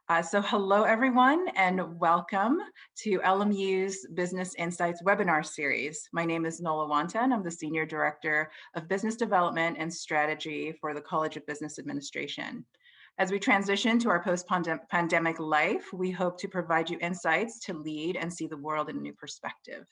So hello, everyone, and welcome to LMU's Business Insights webinar series. My name is Nola Wanta, and I'm the Senior Director of Business Development and Strategy for the College of Business Administration. As we transition to our post-pandemic life, we hope to provide you insights to lead and see the world in a new perspective.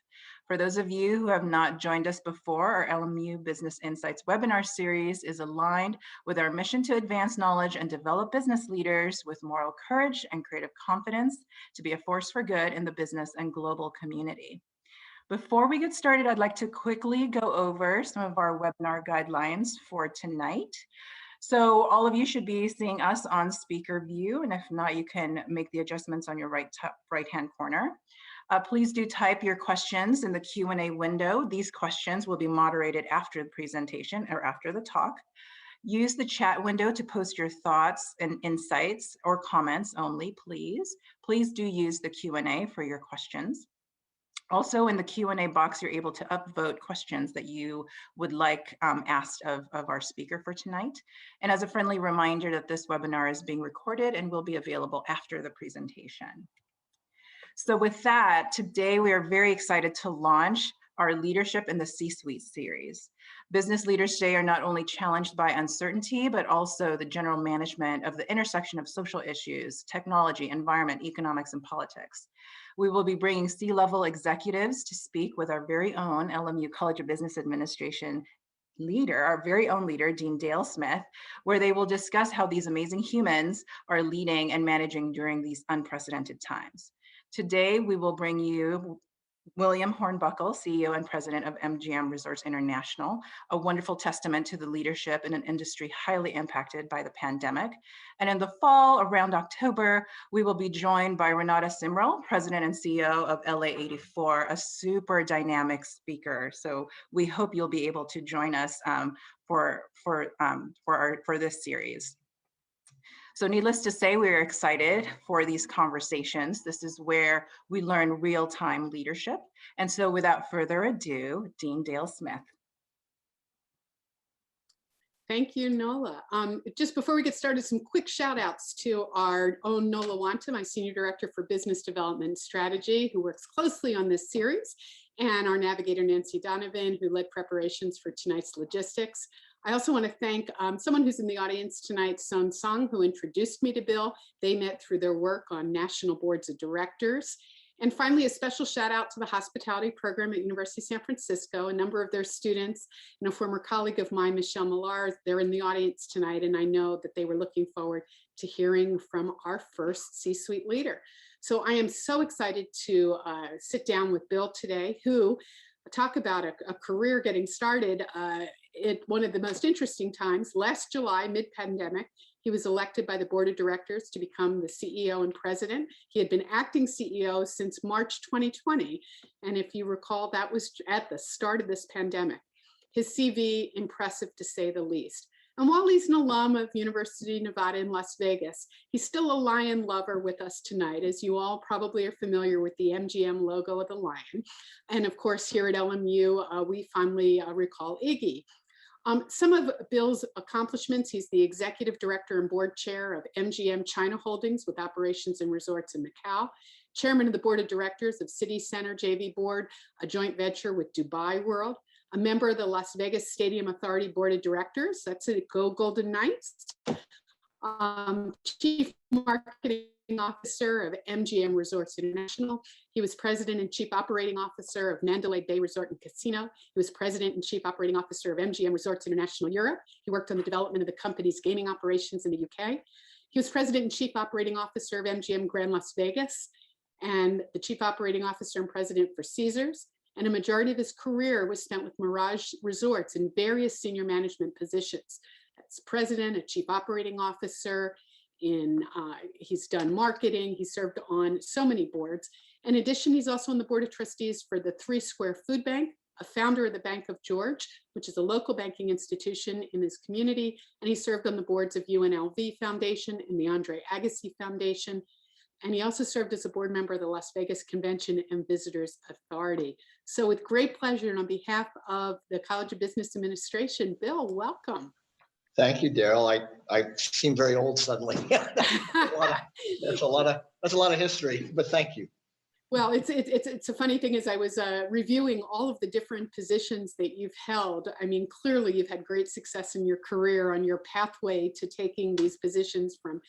For those of you who have not joined us before, our LMU Business Insights webinar series is aligned with our mission to advance knowledge and develop business leaders with moral courage and creative confidence to be a force for good in the business and global community. Before we get started, I'd like to quickly go over some of our webinar guidelines for tonight. So all of you should be seeing us on speaker view, and if not, you can make the adjustments on your right-hand corner. Please do type your questions in the Q&A window. These questions will be moderated after the presentation or after the talk. Use the chat window to post your thoughts and insights or comments only, please. Please do use the Q&A for your questions. Also, in the Q&A box, you're able to upvote questions that you would like asked of our speaker for tonight. And as a friendly reminder that this webinar is being recorded and will be available after the presentation. So with that, today we are very excited to launch our Leadership in the C-Suite series. Business leaders today are not only challenged by uncertainty, but also the general management of the intersection of social issues, technology, environment, economics, and politics. We will be bringing C-level executives to speak with our very own LMU College of Business Administration leader, our very own leader, Dean Dayle Smith, where they will discuss how these amazing humans are leading and managing during these unprecedented times. Today, we will bring you William Hornbuckle, CEO and President of MGM Resorts International, a wonderful testament to the leadership in an industry highly impacted by the pandemic. And in the fall, around October, we will be joined by Renata Simrel, President and CEO of LA84, a super dynamic speaker. So we hope you'll be able to join us for this series. So needless to say, we're excited for these conversations. This is where we learn real-time leadership. And so without further ado, Dean Dayle Smith. Thank you, Nola. Just before we get started, some quick shout outs to our own Nola Wanta, my Senior Director for Business Development and Strategy, who works closely on this series, and our navigator, Nancy Donovan, who led preparations for tonight's logistics. I also want to thank someone who's in the audience tonight, Son Sung, who introduced me to Bill. They met through their work on national boards of directors. And finally, a special shout out to the hospitality program at University of San Francisco. A number of their students and a former colleague of mine, Michelle Millar, they're in the audience tonight, and I know that they were looking forward to hearing from our first C-suite leader. So I am so excited to sit down with Bill today, who talk about a career getting started at one of the most interesting times. Last July, mid-pandemic, he was elected by the board of directors to become the CEO and president. He had been acting CEO since March 2020. And if you recall, that was at the start of this pandemic. His CV, impressive to say the least. And while he's an alum of University of Nevada in Las Vegas, he's still a lion lover with us tonight. As you all probably are familiar with the MGM logo of the lion. And of course, here at LMU, we fondly recall Iggy. Some of Bill's accomplishments: he's the executive director and board chair of MGM China Holdings with operations and resorts in Macau, chairman of the board of directors of City Center JV Board, a joint venture with Dubai World, a member of the Las Vegas Stadium Authority Board of Directors, that's a Go Golden Knights, chief marketing officer of MGM Resorts International. He was president and chief operating officer of Mandalay Bay Resort and Casino. He was president and chief operating officer of MGM Resorts International Europe. He worked on the development of the company's gaming operations in the UK. He was president and chief operating officer of MGM Grand Las Vegas and the chief operating officer and president for Caesars. And a majority of his career was spent with Mirage Resorts in various senior management positions. As president, a chief operating officer, he's done marketing, he served on so many boards. In addition, he's also on the board of trustees for the 3 Square Food Bank, a founder of the Bank of George, which is a local banking institution in his community. And he served on the boards of UNLV Foundation and the Andre Agassi Foundation. And he also served as a board member of the Las Vegas Convention and Visitors Authority. So with great pleasure and on behalf of the College of Business Administration, Bill, welcome. Thank you, Daryl. I seem very old suddenly. That's a lot of history, but thank you. Well, it's a funny thing. As I was reviewing all of the different positions that you've held, I mean, clearly you've had great success in your career on your pathway to taking these positions from,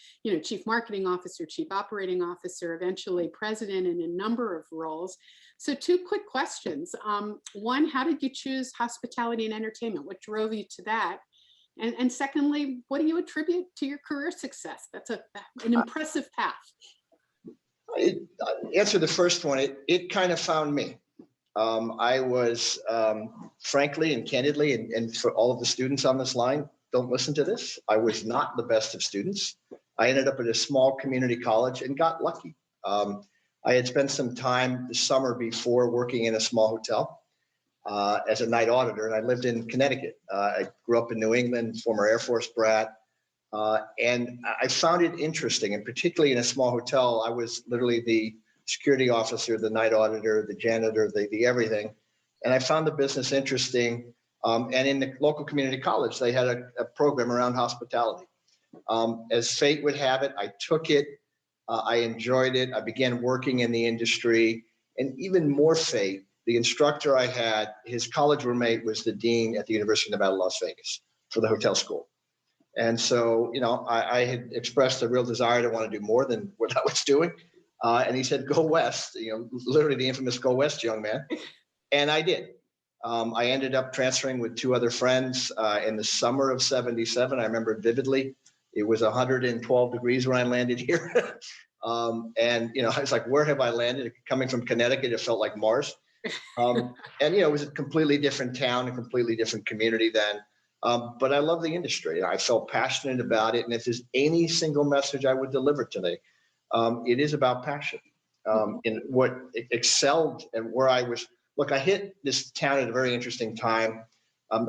chief marketing officer, chief operating officer, eventually president in a number of roles. So 2 quick questions. One, how did you choose hospitality and entertainment? What drove you to that? And secondly, what do you attribute to your career success? That's an impressive path. Answer the first one. It kind of found me. I was, frankly and candidly, and for all of the students on this line, don't listen to this. I was not the best of students. I ended up at a small community college and got lucky. I had spent some time the summer before working in a small hotel as a night auditor, and I lived in Connecticut. I grew up in New England, former Air Force brat. And I found it interesting, and particularly in a small hotel, I was literally the security officer, the night auditor, the janitor, the everything. And I found the business interesting. And in the local community college, they had a program around hospitality. As fate would have it, I took it. I enjoyed it. I began working in the industry. And even more fate, the instructor I had, his college roommate was the dean at the University of Nevada, Las Vegas for the hotel school. And so, I had expressed a real desire to want to do more than what I was doing. And he said, go west, literally the infamous go west, young man. And I did. I ended up transferring with 2 other friends in the summer of '77. I remember it vividly. It was 112 degrees when I landed here. And, I was like, where have I landed? Coming from Connecticut, it felt like Mars. And, it was a completely different town, a completely different community then. But I love the industry. I felt passionate about it. And if there's any single message I would deliver today, it is about passion. In what excelled and where I was. Look, I hit this town at a very interesting time.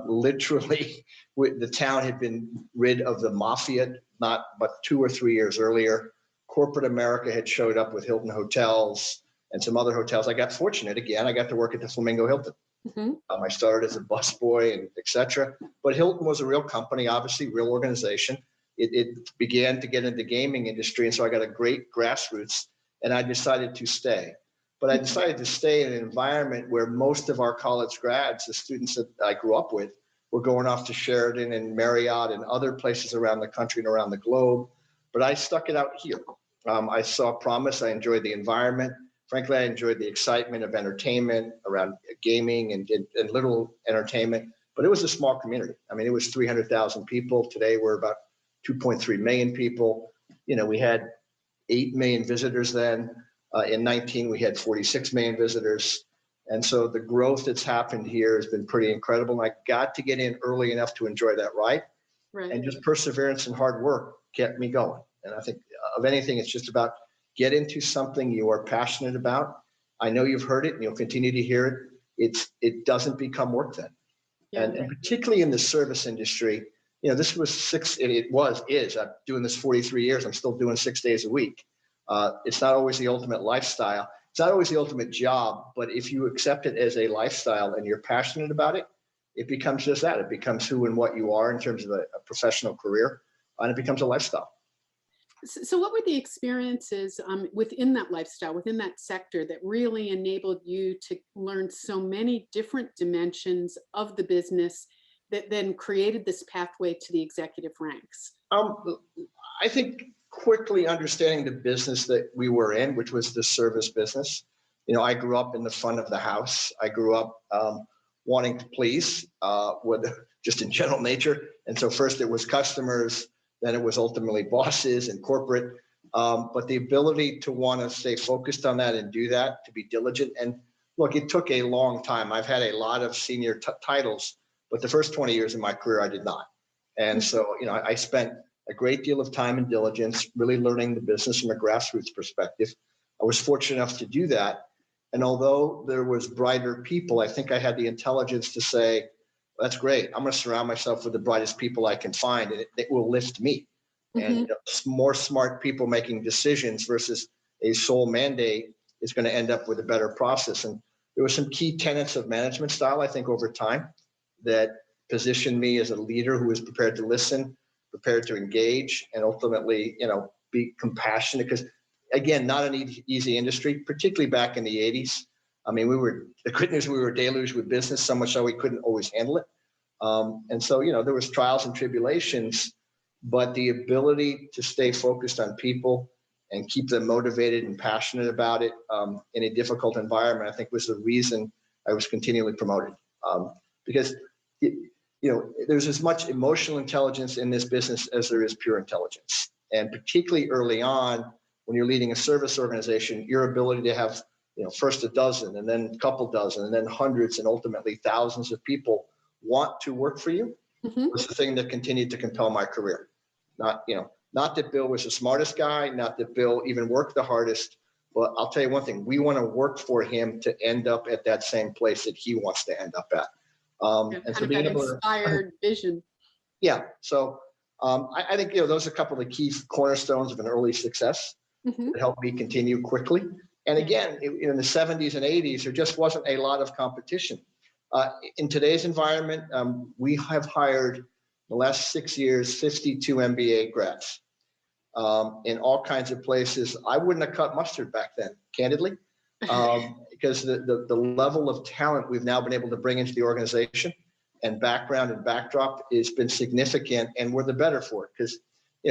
Literally, the town had been rid of the mafia not but 2 or 3 years earlier. Corporate America had showed up with Hilton Hotels and some other hotels. I got fortunate again. I got to work at the Flamingo Hilton. I started as a busboy and et cetera. But Hilton was a real company, obviously, real organization. It began to get into the gaming industry. And so I got a great grassroots, and I decided to stay. But I decided to stay in an environment where most of our college grads, the students that I grew up with, were going off to Sheraton and Marriott and other places around the country and around the globe. But I stuck it out here. I saw promise. I enjoyed the environment. Frankly, I enjoyed the excitement of entertainment around gaming and little entertainment, but it was a small community. I mean, it was 300,000 people. Today, we're about 2.3 million people. We had 8 million visitors then. In 19, we had 46 million visitors. And so the growth that's happened here has been pretty incredible. And I got to get in early enough to enjoy that ride. Right. And just perseverance and hard work kept me going. And I think of anything, it's just about get into something you are passionate about. I know you've heard it and you'll continue to hear it. It doesn't become work then. Yeah. And particularly in the service industry, this was I'm doing this 43 years. I'm still doing 6 days a week. It's not always the ultimate lifestyle. It's not always the ultimate job, but if you accept it as a lifestyle and you're passionate about it, it becomes just that. It becomes who and what you are in terms of a professional career, and it becomes a lifestyle. So what were the experiences within that lifestyle, within that sector, that really enabled you to learn so many different dimensions of the business that then created this pathway to the executive ranks? I think quickly understanding the business that we were in, which was the service business. I grew up in the front of the house. I grew up wanting to please just in general nature. And so first it was customers, then it was ultimately bosses and corporate. But the ability to want to stay focused on that and do that, to be diligent. And look, it took a long time. I've had a lot of senior titles, but the first 20 years of my career, I did not. And so, I spent a great deal of time and diligence really learning the business from a grassroots perspective. I was fortunate enough to do that. And although there was brighter people, I think I had the intelligence to say, well, that's great. I'm going to surround myself with the brightest people I can find, and it will lift me. And more smart people making decisions versus a sole mandate is going to end up with a better process. And there were some key tenets of management style, I think, over time that positioned me as a leader who was prepared to listen, prepared to engage, and ultimately, be compassionate. Because again, not an easy industry, particularly back in the 80s. I mean, the good news, we were deluged with business, so much so we couldn't always handle it. And so, there was trials and tribulations, but the ability to stay focused on people and keep them motivated and passionate about it in a difficult environment, I think was the reason I was continually promoted. Because, there's as much emotional intelligence in this business as there is pure intelligence. And particularly early on, when you're leading a service organization, your ability to have, first a dozen and then a couple dozen and then hundreds and ultimately thousands of people want to work for you was the thing that continued to compel my career. Not that Bill was the smartest guy, not that Bill even worked the hardest, but I'll tell you one thing, we want to work for him to end up at that same place that he wants to end up at. And so being able inspired vision. Yeah. So I think, those are a couple of the key cornerstones of an early success that helped me continue quickly. And again, in the 70s and 80s, there just wasn't a lot of competition. In today's environment, we have hired the last 6 years, 52 MBA grads in all kinds of places. I wouldn't have cut mustard back then, candidly, because the level of talent we've now been able to bring into the organization and background and backdrop has been significant, and we're the better for it because,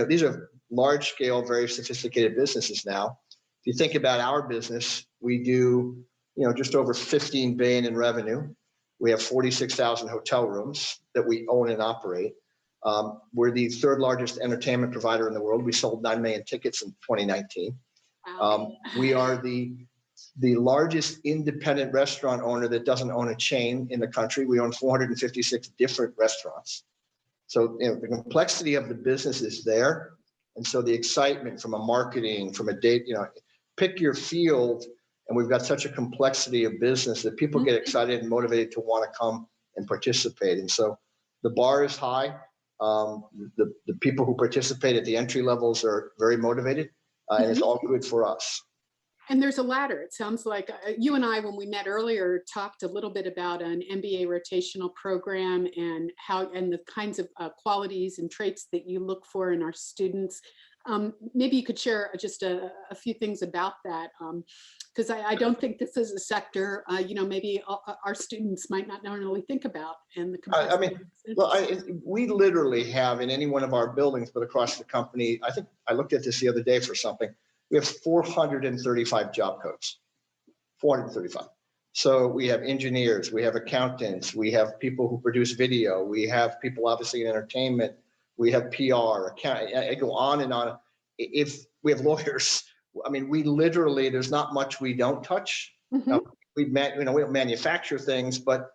these are large scale, very sophisticated businesses now. If you think about our business, we do, just over 15 billion in revenue. We have 46,000 hotel rooms that we own and operate. We're the third largest entertainment provider in the world. We sold 9 million tickets in 2019. Wow. We are the largest independent restaurant owner that doesn't own a chain in the country. We own 456 different restaurants. So the complexity of the business is there. And so the excitement from a marketing, from a date, pick your field. And we've got such a complexity of business that people get excited and motivated to want to come and participate. And so the bar is high. The people who participate at the entry levels are very motivated, and it's all good for us. And there's a ladder. It sounds like you and I, when we met earlier, talked a little bit about an MBA rotational program and the kinds of qualities and traits that you look for in our students. Maybe you could share just a few things about that, because I don't think this is a sector, maybe our students might not normally think about. And we literally have in any one of our buildings, but across the company, I think I looked at this the other day for something. We have 435 job codes, 435. So we have engineers, we have accountants, we have people who produce video, we have people obviously in entertainment, we have PR, I go on and on. If we have lawyers, we literally, there's not much we don't touch. We don't manufacture things, but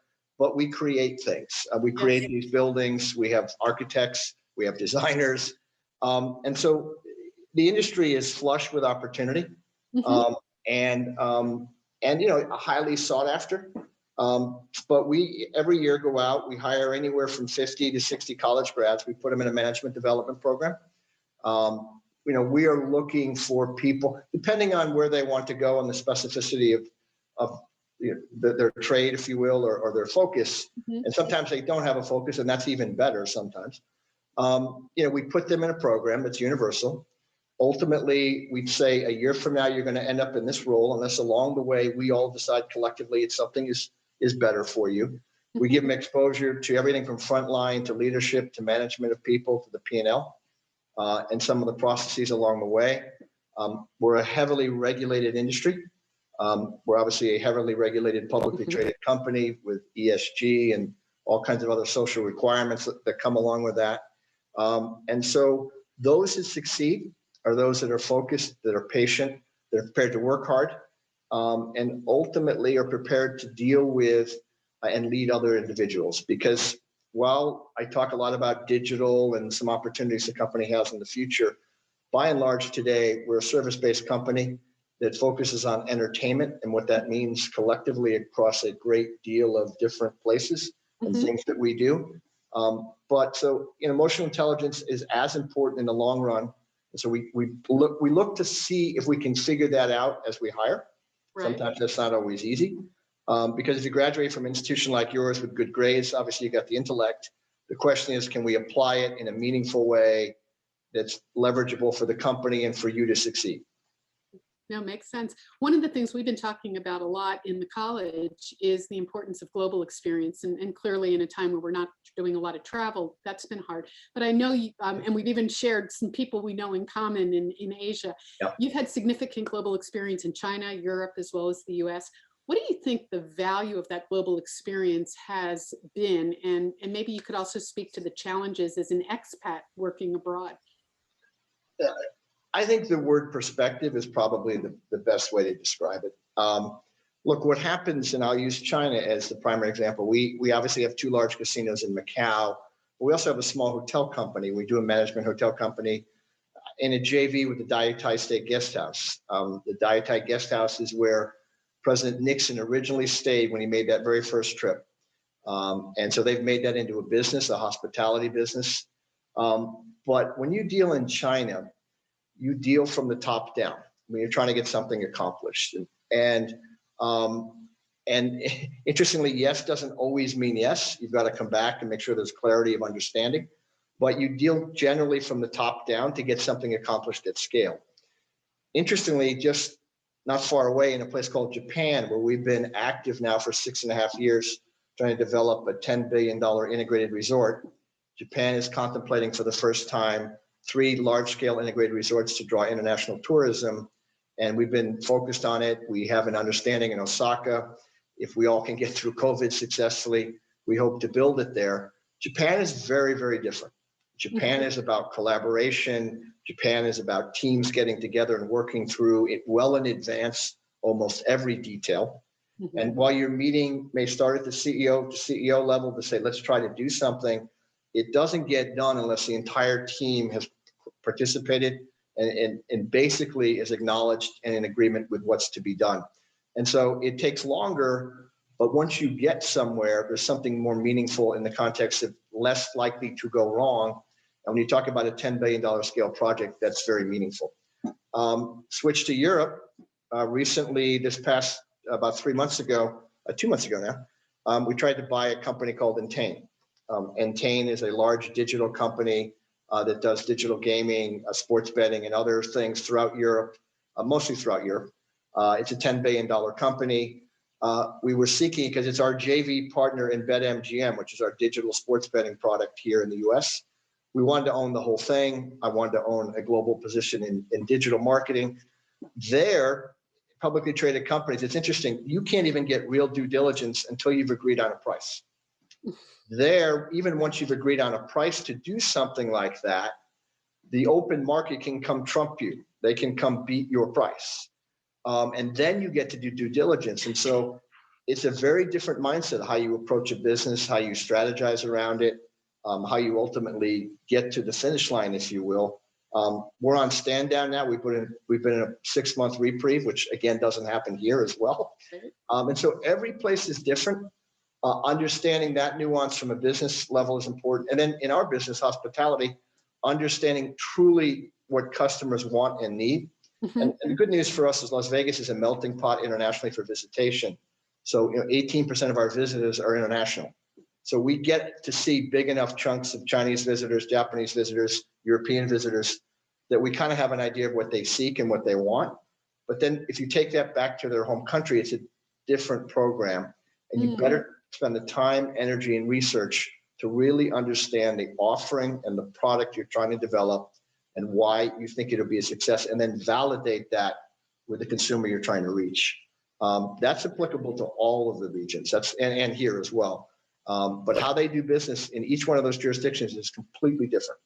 we create things. We create these buildings. We have architects, we have designers. And so the industry is flush with opportunity and highly sought after. But we every year go out, we hire anywhere from 50 to 60 college grads. We put them in a management development program. We are looking for people, depending on where they want to go and the specificity of their trade, if you will, or their focus. And sometimes they don't have a focus, and that's even better sometimes. We put them in a program that's universal. Ultimately, we'd say a year from now, you're going to end up in this role, unless along the way we all decide collectively it's something is better for you. We give them exposure to everything from frontline to leadership to management of people to the P&L and some of the processes along the way. We're a heavily regulated industry. We're obviously a heavily regulated publicly traded company with ESG and all kinds of other social requirements that come along with that. And so those that succeed are those that are focused, that are patient, that are prepared to work hard, and ultimately are prepared to deal with and lead other individuals. Because while I talk a lot about digital and some opportunities the company has in the future, by and large today, we're a service-based company that focuses on entertainment and what that means collectively across a great deal of different places and things that we do. But so emotional intelligence is as important in the long run. And so we look to see if we can figure that out as we hire. Right. Sometimes that's not always easy. Because if you graduate from an institution like yours with good grades, obviously you got the intellect. The question is, can we apply it in a meaningful way that's leverageable for the company and for you to succeed? No, makes sense. One of the things we've been talking about a lot in the college is the importance of global experience. And clearly in a time where we're not doing a lot of travel, that's been hard. But I know you, and we've even shared some people we know in common in Asia. Yep. You've had significant global experience in China, Europe, as well as the US. What do you think the value of that global experience has been? And maybe you could also speak to the challenges as an expat working abroad. I think the word perspective is probably the best way to describe it. Look, what happens, and I'll use China as the primary example. We obviously have 2 large casinos in Macau. But we also have a small hotel company. We do a management hotel company in a JV with the Diatai State Guest House. The Diatai Guest House is where President Nixon originally stayed when he made that very first trip. And so they've made that into a business, a hospitality business. But when you deal in China, you deal from the top down when you're trying to get something accomplished. And interestingly, yes doesn't always mean yes. You've got to come back and make sure there's clarity of understanding. But you deal generally from the top down to get something accomplished at scale. Interestingly, just not far away in a place called Japan, where we've been active now for 6.5 years, trying to develop a $10 billion integrated resort. Japan is contemplating for the first time 3 large-scale integrated resorts to draw international tourism, and we've been focused on it. We have an understanding in Osaka. If we all can get through COVID successfully, we hope to build it there. Japan is very, very different. Japan is about collaboration. Japan is about teams getting together and working through it well in advance, almost every detail. And while your meeting may start at the CEO level to say, let's try to do something, it doesn't get done unless the entire team has participated and basically is acknowledged and in agreement with what's to be done. And so it takes longer, but once you get somewhere, there's something more meaningful in the context of less likely to go wrong. And when you talk about a $10 billion scale project, that's very meaningful. Switch to Europe. Recently, this past about 2 months ago now, we tried to buy a company called Entain. Entain is a large digital company that does digital gaming, sports betting, and other things throughout Europe, mostly throughout Europe. It's a $10 billion company. We were seeking, because it's our JV partner in BetMGM, which is our digital sports betting product here in the US. We wanted to own the whole thing. I wanted to own a global position in digital marketing. There, publicly traded companies, it's interesting, you can't even get real due diligence until you've agreed on a price. There, even once you've agreed on a price to do something like that, the open market can come trump you. They can come beat your price. And then you get to do due diligence. And so it's a very different mindset, how you approach a business, how you strategize around it, how you ultimately get to the finish line, if you will. We're on stand down now. We've been in a 6-month reprieve, which again doesn't happen here as well. And so every place is different. Understanding that nuance from a business level is important. And then in our business, hospitality, understanding truly what customers want and need. And the good news for us is Las Vegas is a melting pot internationally for visitation. So 18% of our visitors are international. So we get to see big enough chunks of Chinese visitors, Japanese visitors, European visitors, that we kind of have an idea of what they seek and what they want. But then if you take that back to their home country, it's a different program. And you better spend the time, energy, and research to really understand the offering and the product you're trying to develop and why you think it'll be a success, and then validate that with the consumer you're trying to reach. That's applicable to all of the regions. And here as well. But how they do business in each one of those jurisdictions is completely different.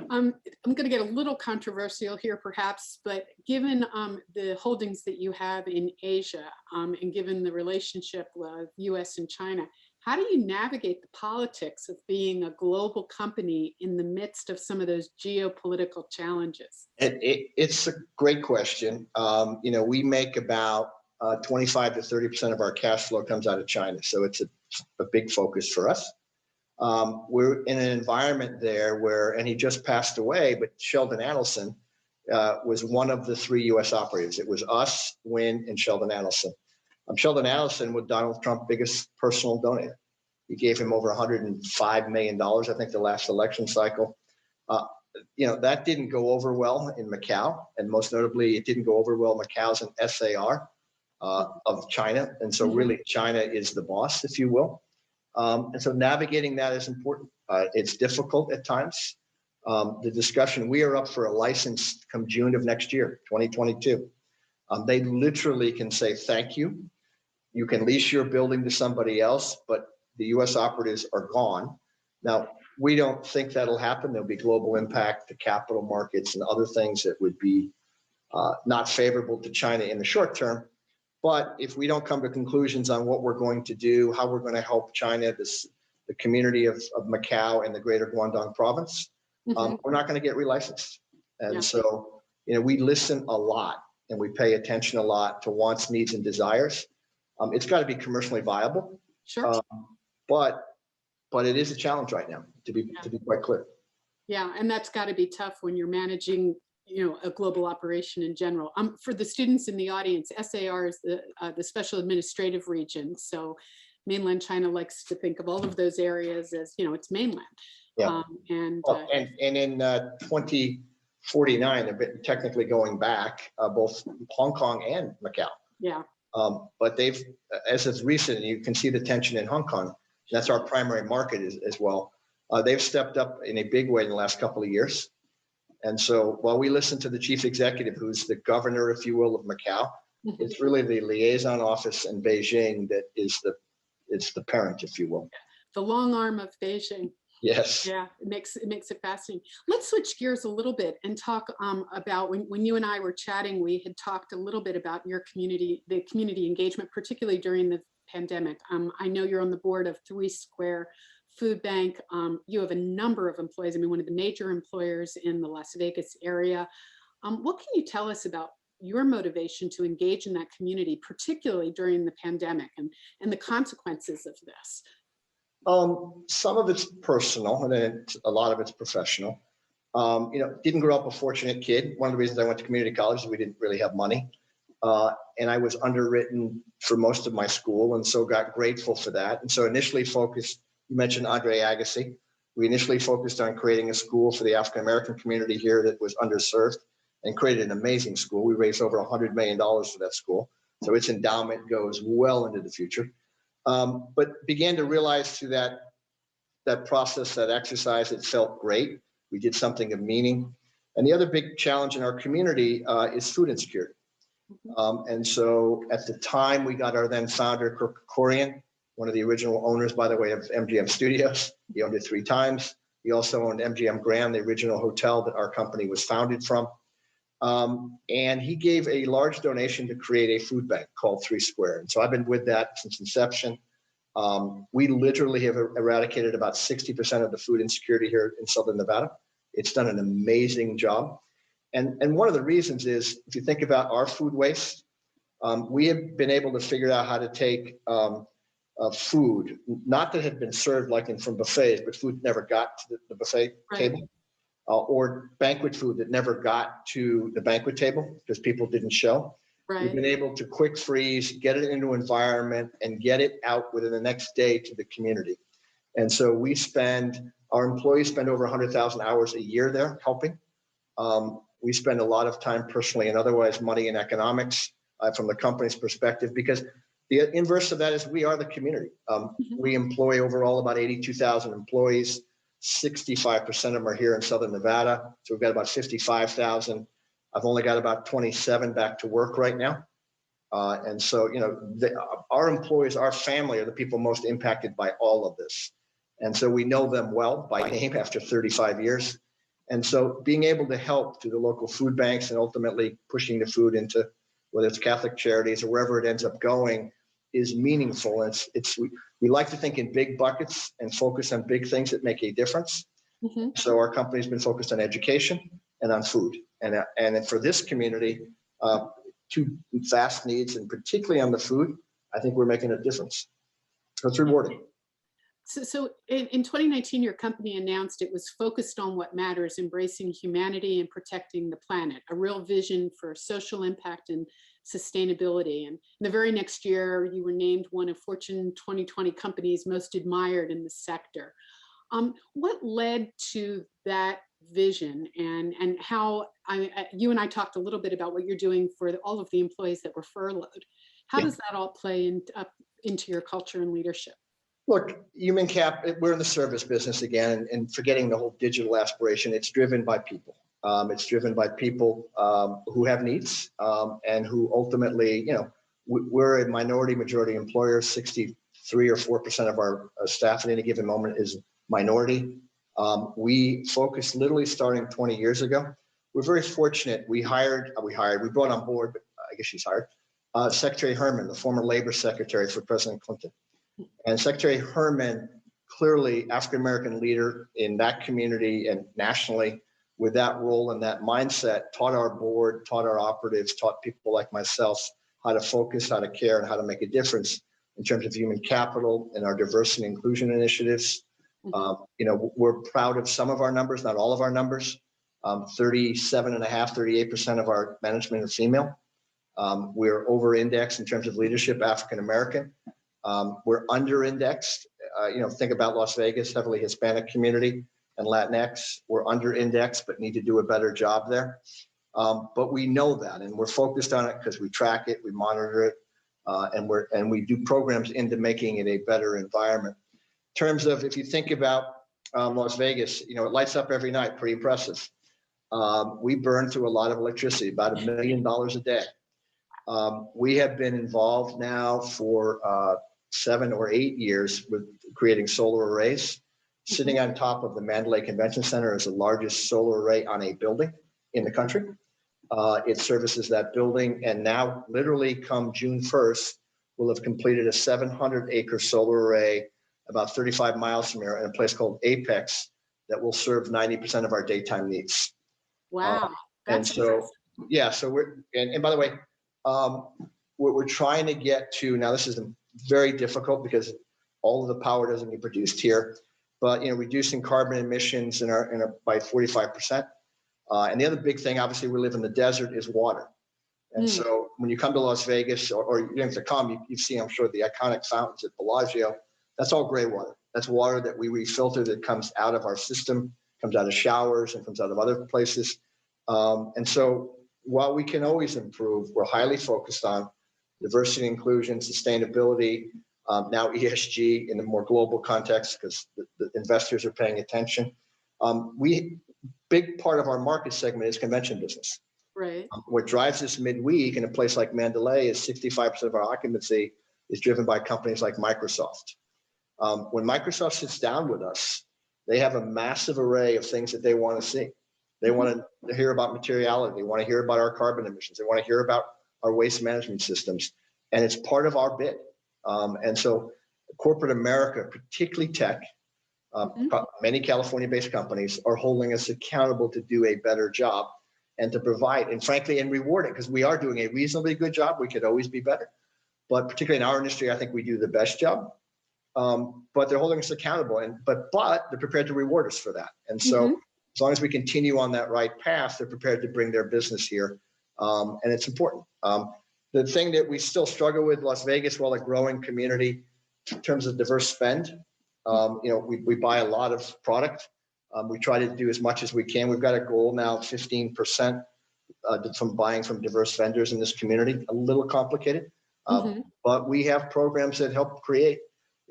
I'm going to get a little controversial here, perhaps, but given the holdings that you have in Asia and given the relationship with U.S. and China, how do you navigate the politics of being a global company in the midst of some of those geopolitical challenges? It's a great question. We make about 25 to 30% of our cash flow comes out of China, so it's a big focus for us. We're in an environment there where, and he just passed away, but Sheldon Adelson was one of the 3 U.S. operators. It was us, Wynn, and Sheldon Adelson. Sheldon Adelson was Donald Trump's biggest personal donor. He gave him over $105 million, I think, the last election cycle. That didn't go over well in Macau, and most notably, it didn't go over well. Macau's an SAR of China, and so really China is the boss, if you will. And so navigating that is important. It's difficult at times. The discussion, we are up for a license come June of next year, 2022. They literally can say, thank you. You can lease your building to somebody else, but the US operatives are gone. Now, we don't think that'll happen. There'll be global impact to capital markets and other things that would be not favorable to China in the short term. But if we don't come to conclusions on what we're going to do, how we're going to help China, the community of Macau and the greater Guangdong province, we're not going to get relicensed. And so, we listen a lot and we pay attention a lot to wants, needs, and desires. It's got to be commercially viable. Sure. But it is a challenge right now, to be quite clear. Yeah, and that's got to be tough when you're managing, a global operation in general. For the students in the audience, SAR is the Special Administrative Region. So mainland China likes to think of all of those areas as, it's mainland. Yeah. And in 2049, a bit technically going back, both Hong Kong and Macau. Yeah. But they've, as of recent, you can see the tension in Hong Kong. That's our primary market as well. They've stepped up in a big way in the last couple of years. And so while we listen to the chief executive, who's the governor, if you will, of Macau, it's really the liaison office in Beijing that is the parent, if you will. The long arm of Beijing. Yes. Yeah, it makes it fascinating. Let's switch gears a little bit and talk about when you and I were chatting, we had talked a little bit about your community, the community engagement, particularly during the pandemic. I know you're on the board of 3 Square Food Bank. You have a number of employees. I mean, one of the major employers in the Las Vegas area. What can you tell us about your motivation to engage in that community, particularly during the pandemic and the consequences of this? Some of it's personal, and then a lot of it's professional. Didn't grow up a fortunate kid. One of the reasons I went to community college is we didn't really have money. And I was underwritten for most of my school, and so got grateful for that. And so initially focused, you mentioned Andre Agassi. We initially focused on creating a school for the African-American community here that was underserved, and created an amazing school. We raised over $100 million for that school. So its endowment goes well into the future. But began to realize through that process, that exercise, it felt great. We did something of meaning. And the other big challenge in our community is food insecurity. And so at the time, we got our then founder, Kirk Kerkorian, one of the original owners, by the way, of MGM Studios. He owned it 3 times. He also owned MGM Grand, the original hotel that our company was founded from. And he gave a large donation to create a food bank called 3 Square. And so I've been with that since inception. We literally have eradicated about 60% of the food insecurity here in Southern Nevada. It's done an amazing job. And one of the reasons is, if you think about our food waste, we have been able to figure out how to take food, not that had been served like from buffets, but food never got to the buffet table, or banquet food that never got to the banquet table because people didn't show. Right. We've been able to quick freeze, get it into an environment, and get it out within the next day to the community. And so our employees spend over 100,000 hours a year there helping. We spend a lot of time personally and otherwise money in economics from the company's perspective, because the inverse of that is we are the community. We employ overall about 82,000 employees. 65% of them are here in Southern Nevada. So we've got about 55,000. I've only got about 27 back to work right now. And so, our employees, our family are the people most impacted by all of this. And so we know them well by name after 35 years. And so being able to help through the local food banks and ultimately pushing the food into whether it's Catholic charities or wherever it ends up going is meaningful. And we like to think in big buckets and focus on big things that make a difference. So our company's been focused on education and on food. And for this community, 2 vast needs, and particularly on the food, I think we're making a difference. So it's rewarding. So in 2019, your company announced it was focused on what matters, embracing humanity and protecting the planet, a real vision for social impact and sustainability. And the very next year, you were named one of Fortune 2020 companies most admired in the sector. What led to that vision, and how you and I talked a little bit about what you're doing for all of the employees that were furloughed. How does that all play into your culture and leadership? Look, human cap, we're in the service business again, and forgetting the whole digital aspiration, it's driven by people. It's driven by people who have needs and who ultimately, we're a minority majority employer. 63 or 4% of our staff at any given moment is minority. We focused literally starting 20 years ago. We're very fortunate. We brought on board, but I guess she's hired, Secretary Herman, the former labor secretary for President Clinton. And Secretary Herman, clearly African-American leader in that community and nationally, with that role and that mindset, taught our board, taught our operatives, taught people like myself how to focus, how to care, and how to make a difference in terms of human capital and our diversity and inclusion initiatives. We're proud of some of our numbers, not all of our numbers. 38% of our management are female. We're over-indexed in terms of leadership, African-American. We're under-indexed. Think about Las Vegas, heavily Hispanic community and Latinx. We're under-indexed, but need to do a better job there. But we know that, and we're focused on it because we track it, we monitor it, and we do programs into making it a better environment. In terms of, if you think about Las Vegas, it lights up every night, pretty impressive. We burn through a lot of electricity, about $1 million a day. We have been involved now for 7 or 8 years with creating solar arrays. Sitting on top of the Mandalay Convention Center is the largest solar array on a building in the country. It services that building, and now literally come June 1st, we'll have completed a 700-acre solar array about 35 miles from here in a place called Apex that will serve 90% of our daytime needs. Wow. That's so we're, and by the way, we're trying to get to, now this is very difficult because all of the power doesn't get produced here, but reducing carbon emissions by 45%. And the other big thing, obviously we live in the desert, is water. And so when you come to Las Vegas, or you don't have to come, you've seen, I'm sure, the iconic fountains at Bellagio. That's all gray water. That's water that we refilter, that comes out of our system, comes out of showers and comes out of other places. And so while we can always improve, we're highly focused on diversity, inclusion, sustainability, now ESG in a more global context because the investors are paying attention. Big part of our market segment is convention business. Right. What drives us midweek in a place like Mandalay is 65% of our occupancy is driven by companies like Microsoft. When Microsoft sits down with us, they have a massive array of things that they want to see. They want to hear about materiality. They want to hear about our carbon emissions. They want to hear about our waste management systems. And it's part of our bid. And so corporate America, particularly tech, many California-based companies are holding us accountable to do a better job and to provide, and frankly, and rewarding, because we are doing a reasonably good job. We could always be better. But particularly in our industry, I think we do the best job. But they're holding us accountable, but they're prepared to reward us for that. And so as long as we continue on that right path, they're prepared to bring their business here. And it's important. The thing that we still struggle with, Las Vegas, while a growing community in terms of diverse spend, we buy a lot of product. We try to do as much as we can. We've got a goal now, 15% from buying from diverse vendors in this community. A little complicated, but we have programs that help create.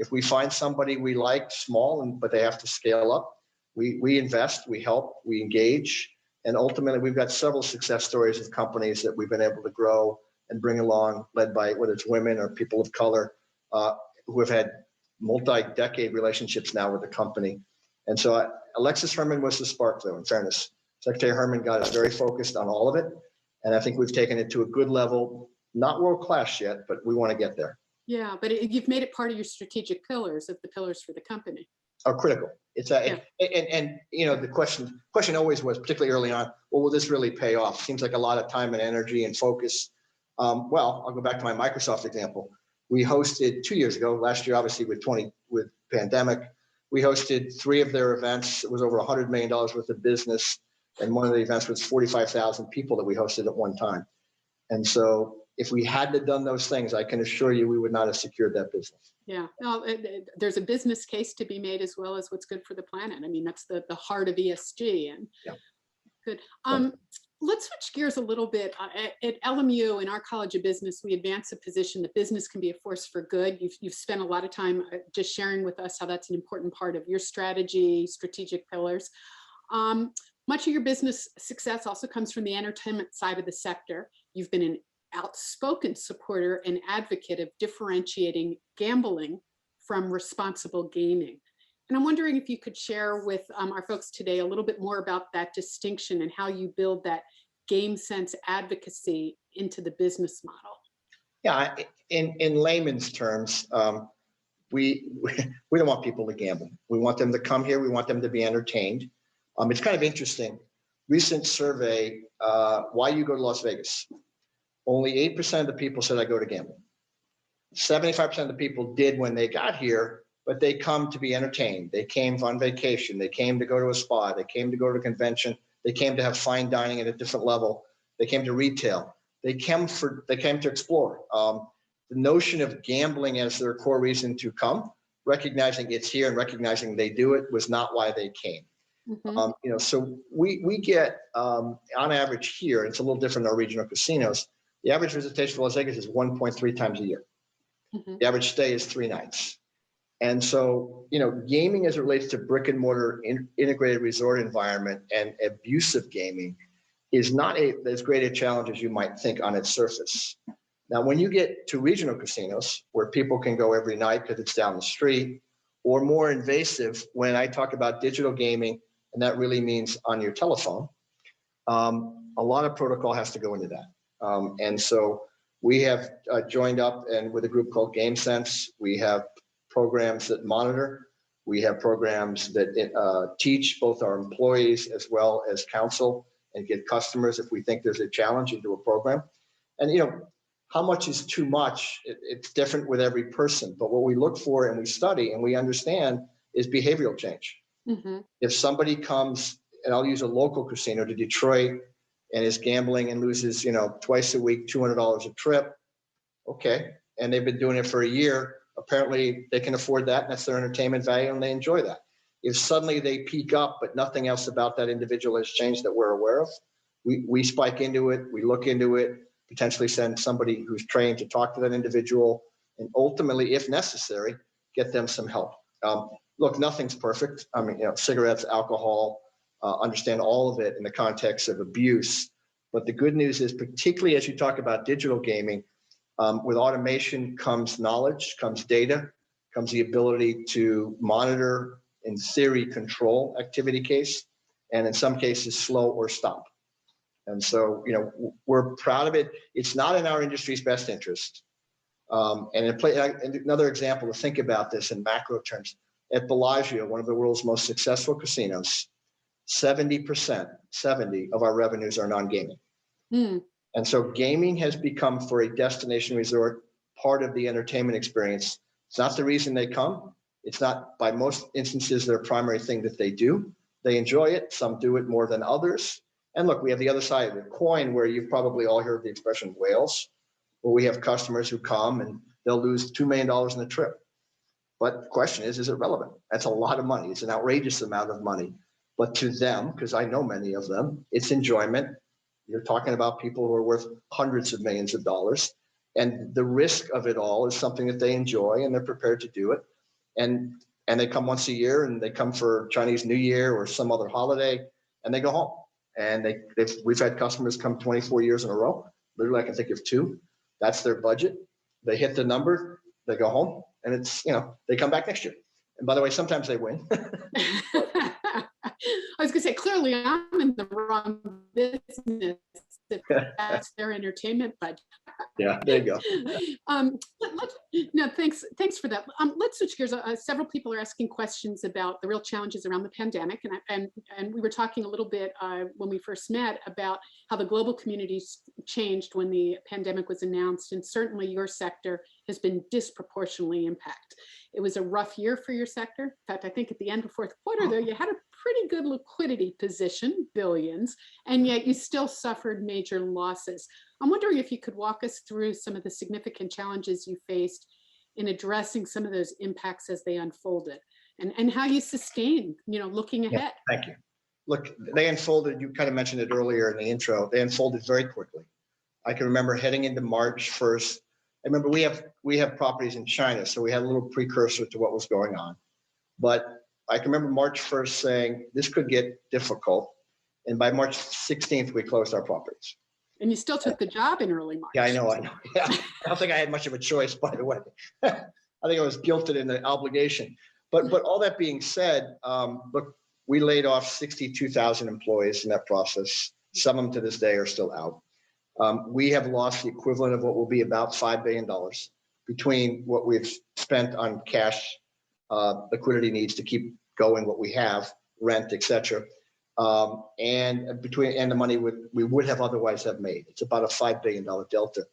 If we find somebody we like, small, but they have to scale up, we invest, we help, we engage. And ultimately, we've got several success stories of companies that we've been able to grow and bring along, led by whether it's women or people of color, who have had multi-decade relationships now with the company. And so Alexis Herman was the spark, though, in fairness. Secretary Herman got us very focused on all of it. And I think we've taken it to a good level, not world-class yet, but we want to get there. Yeah, but you've made it part of your strategic pillars, of the pillars for the company. Are critical. It's the question always was, particularly early on, well, will this really pay off? Seems like a lot of time and energy and focus. Well, I'll go back to my Microsoft example. We hosted 2 years ago, last year, obviously with pandemic. We hosted 3 of their events. It was over $100 million worth of business. And one of the events was 45,000 people that we hosted at one time. And so if we hadn't done those things, I can assure you we would not have secured that business. Yeah, well, there's a business case to be made as well as what's good for the planet. I mean, that's the heart of ESG. And yeah. Good. Let's switch gears a little bit. At LMU, in our College of Business, we advance a position that business can be a force for good. You've spent a lot of time just sharing with us how that's an important part of your strategy, strategic pillars. Much of your business success also comes from the entertainment side of the sector. You've been an outspoken supporter and advocate of differentiating gambling from responsible gaming. And I'm wondering if you could share with our folks today a little bit more about that distinction and how you build that game sense advocacy into the business model. Yeah, in layman's terms, we don't want people to gamble. We want them to come here. We want them to be entertained. It's kind of interesting. Recent survey, why you go to Las Vegas? Only 8% of the people said I go to gamble. 75% of the people did when they got here, but they come to be entertained. They came on vacation. They came to go to a spa. They came to go to a convention. They came to have fine dining at a different level. They came to retail. They came to explore. The notion of gambling as their core reason to come, recognizing it's here and recognizing they do it, was not why they came. Mm-hmm. So we get on average here, it's a little different in our regional casinos. The average visitation for Las Vegas is 1.3 times a year. Mm-hmm. The average stay is 3 nights. And so, gaming as it relates to brick and mortar integrated resort environment and abusive gaming is not as great a challenge as you might think on its surface. Now, when you get to regional casinos where people can go every night because it's down the street, or more invasive, when I talk about digital gaming, and that really means on your telephone, a lot of protocol has to go into that. And so we have joined up and with a group called GameSense. We have programs that monitor. We have programs that teach both our employees as well as counsel and get customers if we think there's a challenge into a program. And how much is too much? It's different with every person. But what we look for and we study and we understand is behavioral change. Mm-hmm. If somebody comes, and I'll use a local casino to Detroit, and is gambling and loses, twice a week, $200 a trip, okay, and they've been doing it for a year. Apparently they can afford that, and that's their entertainment value, and they enjoy that. If suddenly they peak up, but nothing else about that individual has changed that we're aware of, we spike into it, we look into it, potentially send somebody who's trained to talk to that individual, and ultimately, if necessary, get them some help. Look, nothing's perfect. I mean, cigarettes, alcohol, understand all of it in the context of abuse. But the good news is, particularly as you talk about digital gaming, with automation comes knowledge, comes data, comes the ability to monitor, in theory, control activity case, and in some cases, slow or stop. And so, we're proud of it. It's not in our industry's best interest. And another example to think about this in macro terms, at Bellagio, one of the world's most successful casinos, 70% of our revenues are non-gaming. Mm. And so gaming has become, for a destination resort, part of the entertainment experience. It's not the reason they come. It's not, by most instances, their primary thing that they do. They enjoy it. Some do it more than others. And look, we have the other side of the coin where you've probably all heard the expression whales, where we have customers who come and they'll lose $2 million in a trip. But the question is it relevant? That's a lot of money. It's an outrageous amount of money. But to them, because I know many of them, it's enjoyment. You're talking about people who are worth hundreds of millions of dollars. And the risk of it all is something that they enjoy and they're prepared to do it. And they come once a year, and they come for Chinese New Year or some other holiday, and they go home. And we've had customers come 24 years in a row. Literally, I can think of 2. That's their budget. They hit the number, they go home, and it's, they come back next year. And by the way, sometimes they win. I was going to say, clearly I'm in the wrong business if that's their entertainment budget. Yeah, there you go. No, thanks for that. Let's switch gears. Several people are asking questions about the real challenges around the pandemic, and we were talking a little bit when we first met about how the global communities changed when the pandemic was announced, and certainly your sector has been disproportionately impacted. It was a rough year for your sector. In fact, I think at the end of fourth quarter, though, you had a pretty good liquidity position, billions, and yet you still suffered major losses. I'm wondering if you could walk us through some of the significant challenges you faced in addressing some of those impacts as they unfolded, and how you sustained, looking ahead. Yeah, thank you. Look, they unfolded, you kind of mentioned it earlier in the intro, they unfolded very quickly. I can remember heading into March 1st. I remember we have properties in China, so we had a little precursor to what was going on. But I can remember March 1st saying, this could get difficult. And by March 16th, we closed our properties. And you still took the job in early March. Yeah, I know. Yeah. I don't think I had much of a choice, by the way. I think I was guilted in the obligation. But all that being said, look, we laid off 62,000 employees in that process. Some of them to this day are still out. We have lost the equivalent of what will be about $5 billion between what we've spent on cash, liquidity needs to keep going, what we have, rent, et cetera. And the money we would have otherwise have made. It's about a $5 billion delta.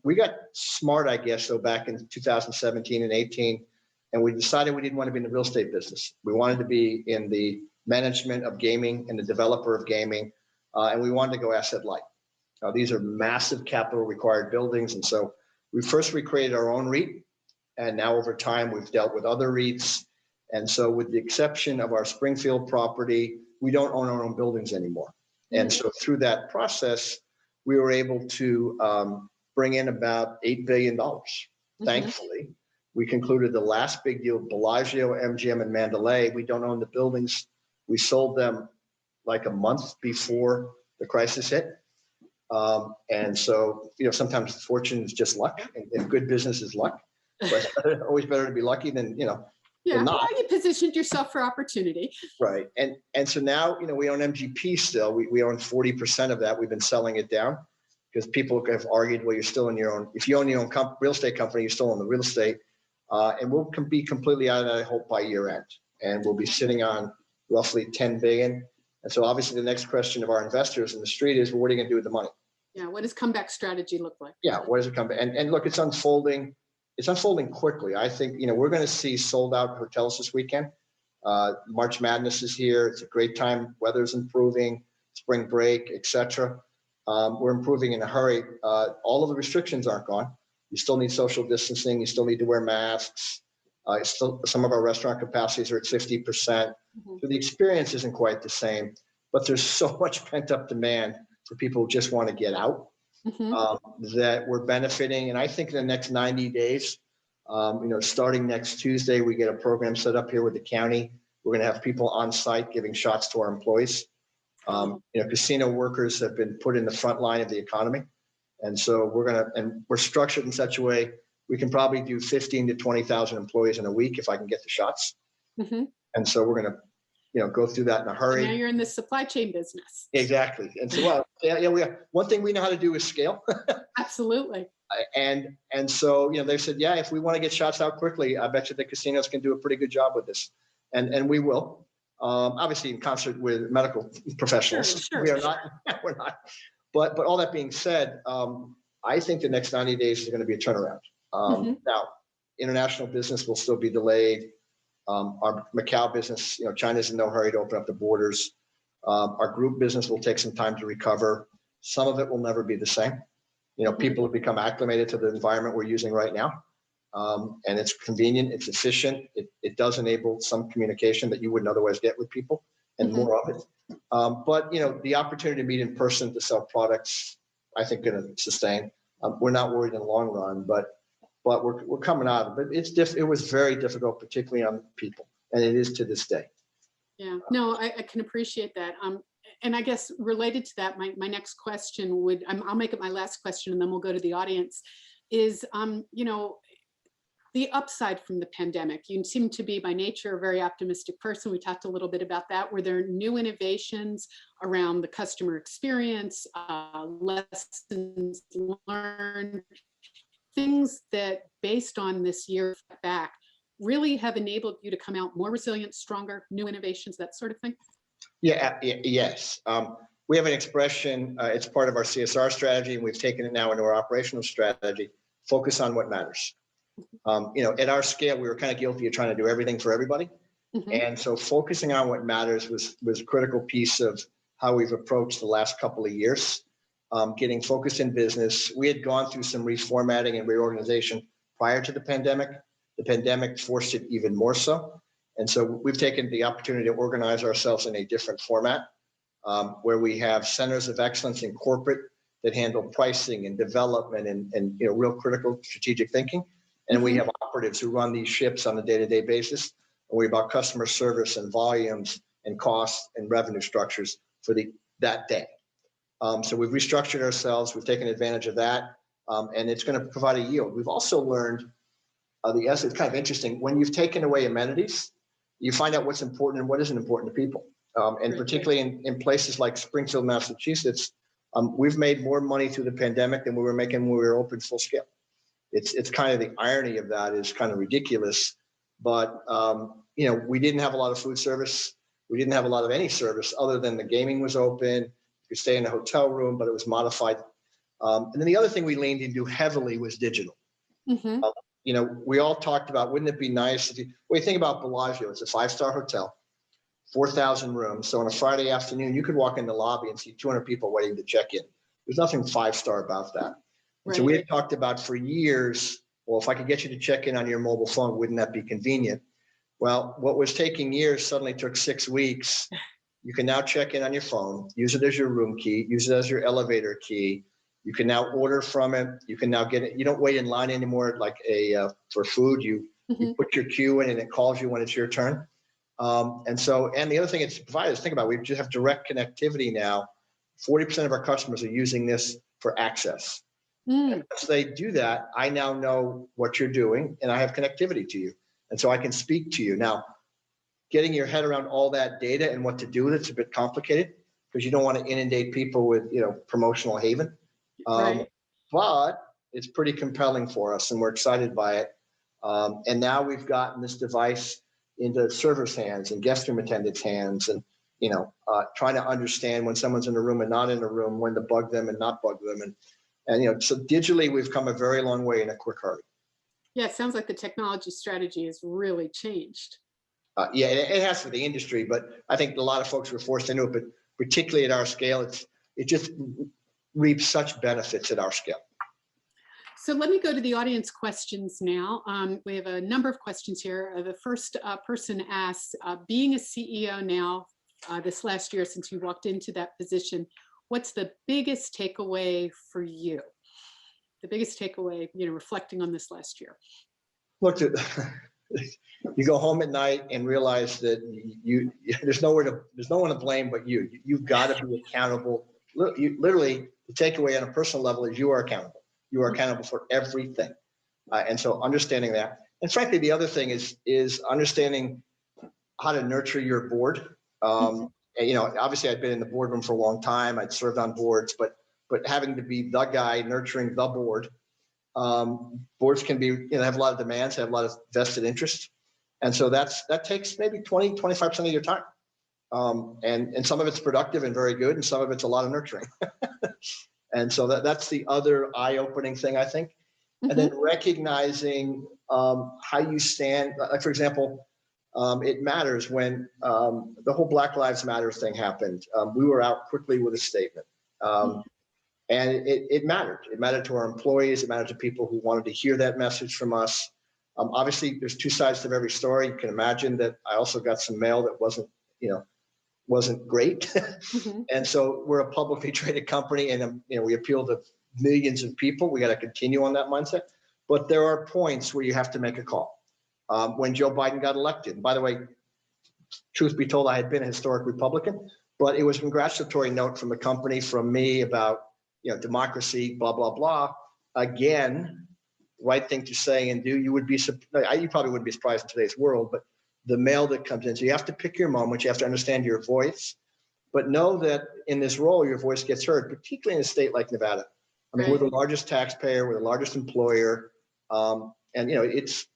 We got smart, I guess, though, back in 2017 and 18, and we decided we didn't want to be in the real estate business. We wanted to be in the management of gaming and the developer of gaming, and we wanted to go asset light. These are massive capital required buildings, and so we created our own REIT, and now over time we've dealt with other REITs. And so with the exception of our Springfield property, we don't own our own buildings anymore. And so through that process, we were able to bring in about $8 billion. Thankfully, we concluded the last big deal, Bellagio, MGM, and Mandalay. We don't own the buildings. We sold them like a month before the crisis hit. And so, sometimes fortune is just luck, and good business is luck. But it's always better to be lucky than, Yeah, not. well, you positioned yourself for opportunity. Right. And so now, we own MGP still. We own 40% of that. We've been selling it down because people have argued, well, you're still in your own, if you own your own real estate company, you're still in the real estate. And we'll be completely out of that, I hope, by year end. And we'll be sitting on roughly 10 billion. And so obviously the next question of our investors in the street is, well, what are you going to do with the money? Yeah, what does comeback strategy look like? Yeah, what does it come back? And look, it's unfolding quickly. I think, we're going to see sold out hotels this weekend. March Madness is here. It's a great time. Weather's improving, spring break, et cetera. We're improving in a hurry. All of the restrictions aren't gone. You still need social distancing. You still need to wear masks. Some of our restaurant capacities are at 50%. So the experience isn't quite the same, but there's so much pent up demand for people who just want to get out. That we're benefiting. And I think in the next 90 days, starting next Tuesday, we get a program set up here with the county. We're going to have people on site giving shots to our employees. Casino workers have been put in the front line of the economy. And so we're structured in such a way, we can probably do 15 to 20,000 employees in a week if I can get the shots. And so we're going to, go through that in a hurry. Now you're in the supply chain business. Exactly. And so, one thing we know how to do is scale. Absolutely. And so, they said, yeah, if we want to get shots out quickly, I bet you the casinos can do a pretty good job with this. And we will, obviously in concert with medical professionals. Sure. We are not, we're not. But all that being said, I think the next 90 days is going to be a turnaround. Now, international business will still be delayed. Our Macau business, China's in no hurry to open up the borders. Our group business will take some time to recover. Some of it will never be the same. People have become acclimated to the environment we're using right now. And it's convenient, it's efficient. It does enable some communication that you wouldn't otherwise get with people and more of it. But, the opportunity to meet in person to sell products, I think going to sustain. We're not worried in the long run, but we're coming out of it. It was very difficult, particularly on people, and it is to this day. Yeah, no, I can appreciate that. And I guess related to that, my next question would, I'll make it my last question and then we'll go to the audience, is, the upside from the pandemic. You seem to be by nature a very optimistic person. We talked a little bit about that. Were there new innovations around the customer experience, lessons learned, things that based on this year back really have enabled you to come out more resilient, stronger, new innovations, that sort of thing? Yes. We have an expression, it's part of our CSR strategy, and we've taken it now into our operational strategy, focus on what matters. At our scale, we were kind of guilty of trying to do everything for everybody. Mm-hmm. And so focusing on what matters was a critical piece of how we've approached the last couple of years, getting focused in business. We had gone through some reformatting and reorganization prior to the pandemic. The pandemic forced it even more so. And so we've taken the opportunity to organize ourselves in a different format, where we have centers of excellence in corporate that handle pricing and development and real critical strategic thinking. And we have operatives who run these ships on a day-to-day basis. And we about customer service and volumes and costs and revenue structures for that day. So we've restructured ourselves. We've taken advantage of that, and it's going to provide a yield. We've also learned it's kind of interesting. When you've taken away amenities, you find out what's important and what isn't important to people. And particularly in places like Springfield, Massachusetts, we've made more money through the pandemic than we were making when we were open full scale. It's kind of the irony of that is kind of ridiculous, but we didn't have a lot of food service. We didn't have a lot of any service other than the gaming was open. You could stay in a hotel room, but it was modified. And then the other thing we leaned into heavily was digital. Mm-hmm. We all talked about, wouldn't it be nice if you think about Bellagio, it's a 5-star hotel, 4,000 rooms. So on a Friday afternoon, you could walk in the lobby and see 200 people waiting to check in. There's nothing 5-star about that. Right. So we had talked about for years, well, if I could get you to check in on your mobile phone, wouldn't that be convenient? Well, what was taking years suddenly took 6 weeks. You can now check in on your phone, use it as your room key, use it as your elevator key. You can now order from it. You can now get it. You don't wait in line anymore like for food. You put your queue in and it calls you when it's your turn. And the other thing it's provided is, think about it, we just have direct connectivity now. 40% of our customers are using this for access. And once they do that, I now know what you're doing and I have connectivity to you. And so I can speak to you. Now, getting your head around all that data and what to do with it's a bit complicated because you don't want to inundate people with, promotional haven. Right. But it's pretty compelling for us and we're excited by it. And now we've gotten this device into servers' hands and guest room attendants' hands and, trying to understand when someone's in a room and not in a room, when to bug them and not bug them. And so digitally, we've come a very long way in a quick hurry. Yeah, it sounds like the technology strategy has really changed. Yeah, it has for the industry, but I think a lot of folks were forced into it, but particularly at our scale, it just reaps such benefits at our scale. So let me go to the audience questions now. We have a number of questions here. The first person asks, being a CEO now, this last year since you walked into that position, what's the biggest takeaway for you? The biggest takeaway, reflecting on this last year. Look, you go home at night and realize that there's no one to blame but you. You've got to be accountable. Literally, the takeaway on a personal level is you are accountable. You are accountable for everything, and so understanding that. And frankly, the other thing is understanding how to nurture your board. And, obviously, I'd been in the boardroom for a long time. I'd served on boards, but having to be the guy nurturing the board. Boards can be, have a lot of demands, have a lot of vested interests. And so that takes maybe 20, 25% of your time. And some of it's productive and very good, and some of it's a lot of nurturing. And so that's the other eye-opening thing, I think. And then recognizing how you stand. Like, for example, it matters when the whole Black Lives Matter thing happened. We were out quickly with a statement. And it mattered. It mattered to our employees. It mattered to people who wanted to hear that message from us. Obviously, there's two sides to every story. You can imagine that I also got some mail that wasn't great. And so we're a publicly traded company, and we appeal to millions of people. We got to continue on that mindset. But there are points where you have to make a call. When Joe Biden got elected, and by the way, truth be told, I had been a historic Republican, but it was a congratulatory note from the company, from me about democracy, blah, blah, blah. Again, right thing to say and do, you probably wouldn't be surprised in today's world, but the mail that comes in. So you have to pick your moment. You have to understand your voice, but know that in this role, your voice gets heard, particularly in a state like Nevada. I mean, we're the largest taxpayer, we're the largest employer. And it's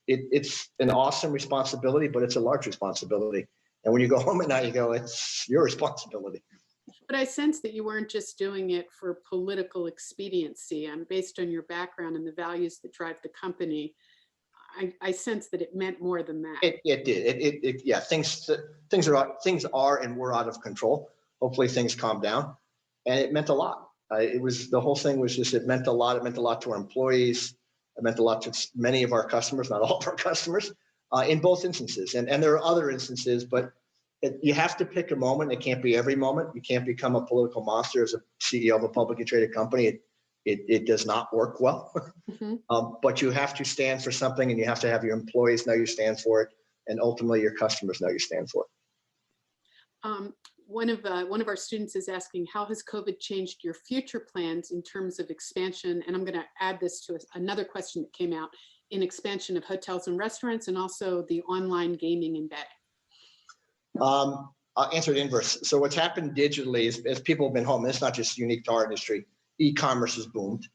an awesome responsibility, but it's a large responsibility. And when you go home at night, you go, it's your responsibility. But I sense that you weren't just doing it for political expediency. And based on your background and the values that drive the company, I sense that it meant more than that. It did. Yeah, things are and were out of control. Hopefully things calm down. And it meant a lot. The whole thing was just, it meant a lot. It meant a lot to our employees. It meant a lot to many of our customers, not all of our customers, in both instances. And there are other instances, but you have to pick a moment. It can't be every moment. You can't become a political monster as a CEO of a publicly traded company. It does not work well. Mm-hmm. But you have to stand for something, and you have to have your employees know you stand for it, and ultimately your customers know you stand for it. One of our students is asking, how has COVID changed your future plans in terms of expansion? And I'm going to add this to another question that came out, in expansion of hotels and restaurants, and also the online gaming and betting. I'll answer it inverse. So what's happened digitally is, as people have been home, and it's not just unique to our industry, e-commerce has boomed.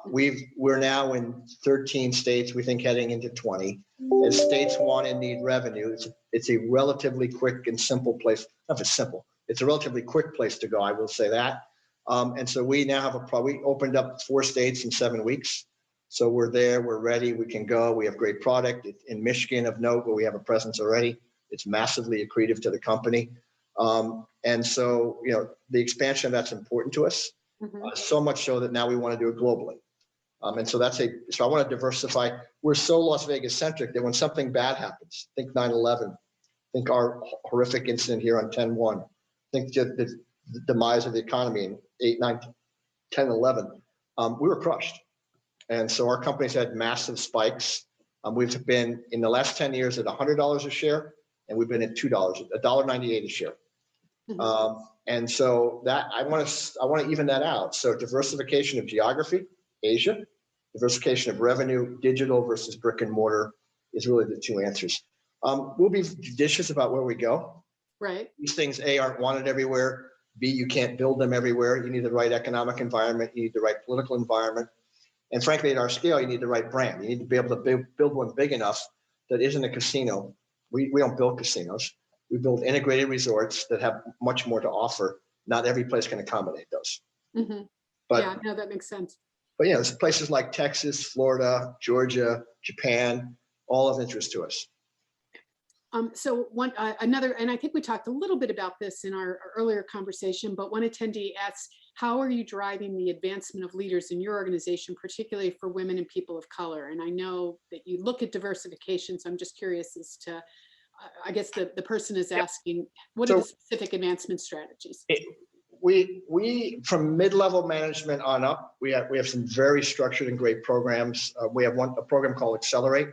We're now in 13 states, we think heading into 20. As states want and need revenue, it's a relatively quick and simple place. Not just simple, it's a relatively quick place to go, I will say that. And so we now have we opened up 4 states in 7 weeks. So we're there, we're ready, we can go. We have great product. In Michigan of note, where we have a presence already. It's massively accretive to the company. And so, the expansion of that's important to us. Mm-hmm. So much so that now we want to do it globally. And so so I want to diversify. We're so Las Vegas centric that when something bad happens, think 9/11, think our horrific incident here on 10/1, think the demise of the economy in 8, 9, 10, 11, we were crushed. And so our company's had massive spikes. We've been in the last 10 years at $100 a share, and we've been at $2, $1.98 a share. Mm-hmm. And so that I want to even that out. So diversification of geography, Asia, diversification of revenue, digital versus brick and mortar is really the 2 answers. We'll be judicious about where we go. Right. These things, A, aren't wanted everywhere. B, you can't build them everywhere. You need the right economic environment. You need the right political environment. And frankly, at our scale, you need the right brand. You need to be able to build one big enough that isn't a casino. We don't build casinos. We build integrated resorts that have much more to offer. Not every place can accommodate those. Mm-hmm. But yeah, no, that makes sense. But there's places like Texas, Florida, Georgia, Japan, all of interest to us. So another, and I think we talked a little bit about this in our earlier conversation, but one attendee asks, how are you driving the advancement of leaders in your organization, particularly for women and people of color? And I know that you look at diversification, so I'm just curious as to, I guess the person is asking, what are the specific advancement strategies? We from mid-level management on up, we have some very structured and great programs. We have a program called Accelerate.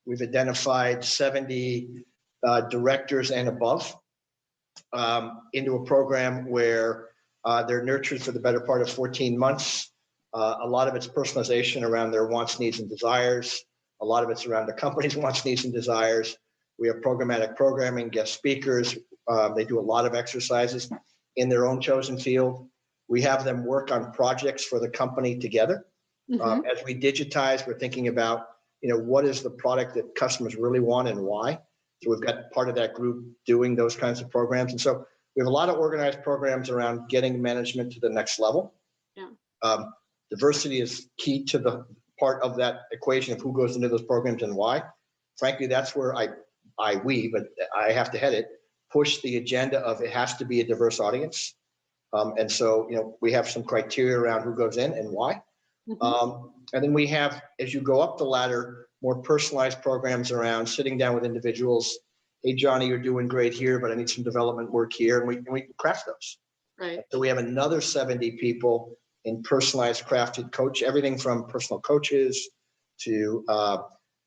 We've identified 70 directors and above into a program where they're nurtured for the better part of 14 months. A lot of it's personalization around their wants, needs, and desires. A lot of it's around the company's wants, needs, and desires. We have programmatic programming, guest speakers. They do a lot of exercises in their own chosen field. We have them work on projects for the company together. Mm-hmm. As we digitize, we're thinking about, what is the product that customers really want and why? So we've got part of that group doing those kinds of programs. And so we have a lot of organized programs around getting management to the next level. Yeah. Diversity is key to the part of that equation of who goes into those programs and why. Frankly, that's where but I have to head it, push the agenda of it has to be a diverse audience. And so, we have some criteria around who goes in and why. Mm-hmm. And then we have, as you go up the ladder, more personalized programs around sitting down with individuals. Hey, Johnny, you're doing great here, but I need some development work here. And we craft those. Right. So we have another 70 people in personalized crafted coach, everything from personal coaches to,